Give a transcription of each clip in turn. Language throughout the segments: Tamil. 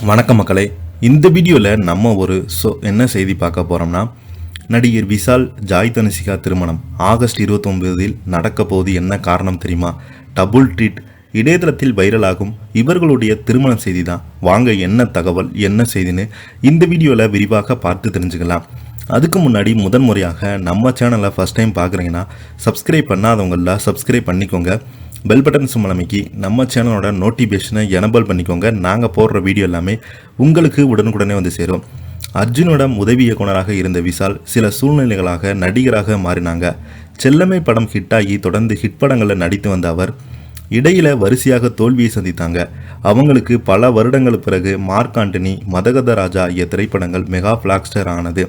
வணக்கம் மக்களே. இந்த வீடியோவில் நம்ம என்ன செய்தி பார்க்க போகிறோம்னா, நடிகர் விஷால் ஜாய் தனுஷிகா திருமணம் ஆகஸ்ட் 29 நடக்க போது என்ன காரணம் தெரியுமா? டபுள் ட்ரீட் இணையதளத்தில் வைரலாகும் இவர்களுடைய திருமண செய்தி தான். வாங்க என்ன தகவல் என்ன செய்தின்னு இந்த வீடியோவில் விரிவாக பார்த்து தெரிஞ்சுக்கலாம். அதுக்கு முன்னாடி முதன்முறையாக நம்ம சேனலை ஃபஸ்ட் டைம் பார்க்குறீங்கன்னா சப்ஸ்கிரைப் பண்ணாதவங்கள சப்ஸ்கிரைப் பண்ணிக்கோங்க. பெல் பட்டன் சிம்பல் அமைக்கி நம்ம சேனலோட நோட்டிஃபிகேஷனை எனபிள் பண்ணிக்கோங்க. நாங்கள் போடுற வீடியோ எல்லாமே உங்களுக்கு உடனுக்குடனே வந்து சேரும். அர்ஜுனிடம் உதவி இயக்குனராக இருந்த விஷால் சில சூழ்நிலைகளாக நடிகராக மாறினாங்க. செல்லமை படம் ஹிட்டாகி தொடர்ந்து ஹிட் படங்களில் நடித்து வந்த அவர் இடையில வரிசையாக தோல்வியை சந்தித்தாங்க. அவங்களுக்கு பல வருடங்கள் பிறகு மார்க் ஆண்டனி, மதகத ராஜா ஆகிய திரைப்படங்கள் மெகா பிளாக்ஸ்டர் ஆனது.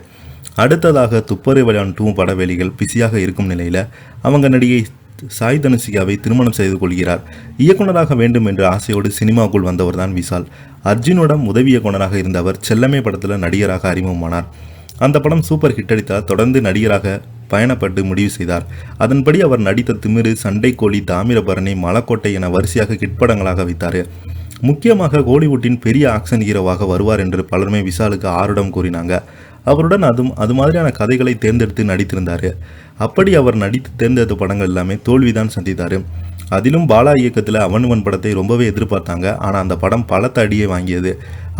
அடுத்ததாக துப்பறி விளையான் 2 படவெளிகள் பிஸியாக இருக்கும் நிலையில் அவங்க நடிகை சாய் தனுஷிகாவை திருமணம் செய்து கொள்கிறார். இயக்குனராக வேண்டும் என்ற ஆசையோடு சினிமாவுக்குள் வந்தவர் தான் விஷால். அர்ஜுனிடம் உதவி இயக்குனராக இருந்தவர் செல்லமே படத்தில் நடிகராக அறிமுகமானார். அந்த படம் சூப்பர் ஹிட் அடித்தால் தொடர்ந்து நடிகராக பயணப்பட்டு முடிவு செய்தார். அதன்படி அவர் நடித்த திமிரு, சண்டைக்கோழி, தாமிரபரணி, மலக்கோட்டை என வரிசையாக ஹிட் படங்களாக வைத்தார். முக்கியமாக ஹாலிவுட்டின் பெரிய ஆக்ஷன் ஹீரோவாக வருவார் என்று பலருமே விஷாலுக்கு ஆருடம் கூறினாங்க. அவருடன் அது மாதிரியான கதைகளை தேர்ந்தெடுத்து நடித்திருந்தார். அப்படி அவர் நடித்து தேர்ந்தெடுத்த படங்கள் எல்லாமே தோல்விதான் சந்தித்தார். அதிலும் பாலா இயக்கத்தில் அவன் படத்தை ரொம்பவே எதிர்பார்த்தாங்க. ஆனால் அந்த படம் பலத்த அடியை வாங்கியது.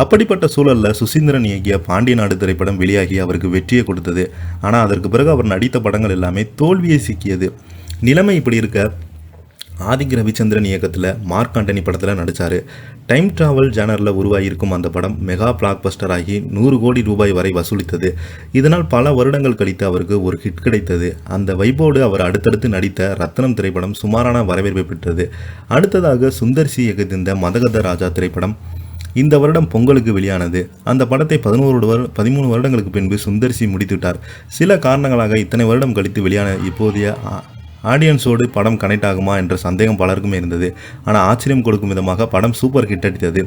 அப்படிப்பட்ட சூழலில் சுசீந்திரன் இயக்கிய பாண்டிய நாடு திரைப்படம் வெளியாகி அவருக்கு வெற்றியை கொடுத்தது. ஆனால் அதற்கு பிறகு அவர் நடித்த படங்கள் எல்லாமே தோல்வியை சிக்கியது. நிலைமை இப்படி இருக்க ஆதிக் ரவிச்சந்திரன் இயக்கத்தில் மார்க் ஆண்டனி படத்தில் நடித்தார். டைம் டிராவல் ஜேனரில் உருவாகியிருக்கும் அந்த படம் மெகா பிளாக் பஸ்டர் ஆகி 100 கோடி ரூபாய் வரை வசூலித்தது. இதனால் பல வருடங்கள் கழித்து அவருக்கு ஒரு ஹிட் கிடைத்தது. அந்த வைப்போடு அவர் அடுத்தடுத்து நடித்த ரத்னம் திரைப்படம் சுமாரான வரவேற்பை பெற்றது. அடுத்ததாக சுந்தர்சி இயக்கத்திருந்த மதகத ராஜா திரைப்படம் இந்த வருடம் பொங்கலுக்கு வெளியானது. அந்த படத்தை 13 வருடங்களுக்கு பின்பு சுந்தர்சி முடித்துவிட்டார். சில காரணங்களாக இத்தனை வருடம் கழித்து வெளியான இப்போதைய ஆடியன்ஸோடு படம் கனெக்ட் ஆகுமா என்ற சந்தேகம் பலருக்குமே இருந்தது. ஆனால் ஆச்சரியம் கொடுக்கும் விதமாக படம் சூப்பர் ஹிட் அடித்தது.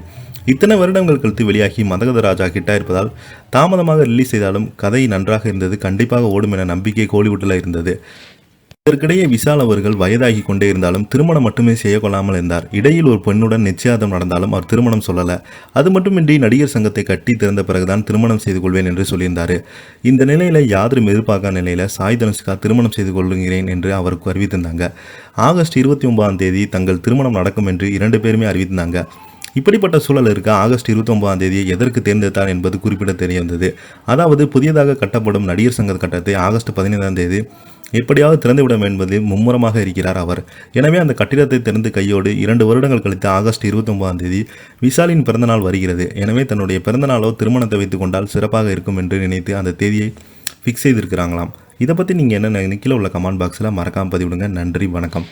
இத்தனை வருடங்கள் கழித்து வெளியாகி மதகத ராஜா ஹிட்டாக இருப்பதால் தாமதமாக ரிலீஸ் செய்தாலும் கதை நன்றாக இருந்தது. கண்டிப்பாக ஓடும் என நம்பிக்கை கோலிவுட்டில் இருந்தது. இதற்கிடையே விஷால் அவர்கள் வயதாகி கொண்டே இருந்தாலும் திருமணம் மட்டுமே செய்யக்கொள்ளாமல் இருந்தார். இடையில் ஒரு பெண்ணுடன் நிச்சயார்த்தம் நடந்தாலும் அவர் திருமணம் சொல்லலை. அது மட்டுமின்றி நடிகர் சங்கத்தை கட்டி திறந்த பிறகுதான் திருமணம் செய்து கொள்வேன் என்று சொல்லியிருந்தார். இந்த நிலையில் யாரும் எதிர்பார்க்காத நிலையில் சாய் தனுஷிகா திருமணம் செய்து கொள்கிறேன் என்று அவருக்கு அறிவித்திருந்தாங்க. ஆகஸ்ட் 29 தங்கள் திருமணம் நடக்கும் என்று 2 பேருமே அறிவித்திருந்தாங்க. இப்படிப்பட்ட சூழல் இருக்க ஆகஸ்ட் 29 எதற்கு தேர்ந்தெடுத்தார் என்பது குறிப்பிட தெரிய வந்தது. அதாவது புதியதாக கட்டப்படும் நடிகர் சங்க கட்டத்தை ஆகஸ்ட் 15 எப்படியாவது திறந்துவிடும் என்பது மும்முரமாக இருக்கிறார் அவர். எனவே அந்த கட்டிடத்தை திறந்து கையோடு 2 வருடங்கள் கழித்து ஆகஸ்ட் 29 விஷாலின் பிறந்தநாள் வருகிறது. எனவே தன்னுடைய பிறந்தநாளோ திருமணத்தை வைத்துக் கொண்டால் சிறப்பாக இருக்கும் என்று நினைத்து அந்த தேதியை ஃபிக்ஸ் செய்திருக்கிறாங்களாம். இதை பற்றி நீங்கள் என்ன கீழே உள்ள கமெண்ட் பாக்ஸில் மறக்காமல் பதிவிடுங்க. நன்றி, வணக்கம்.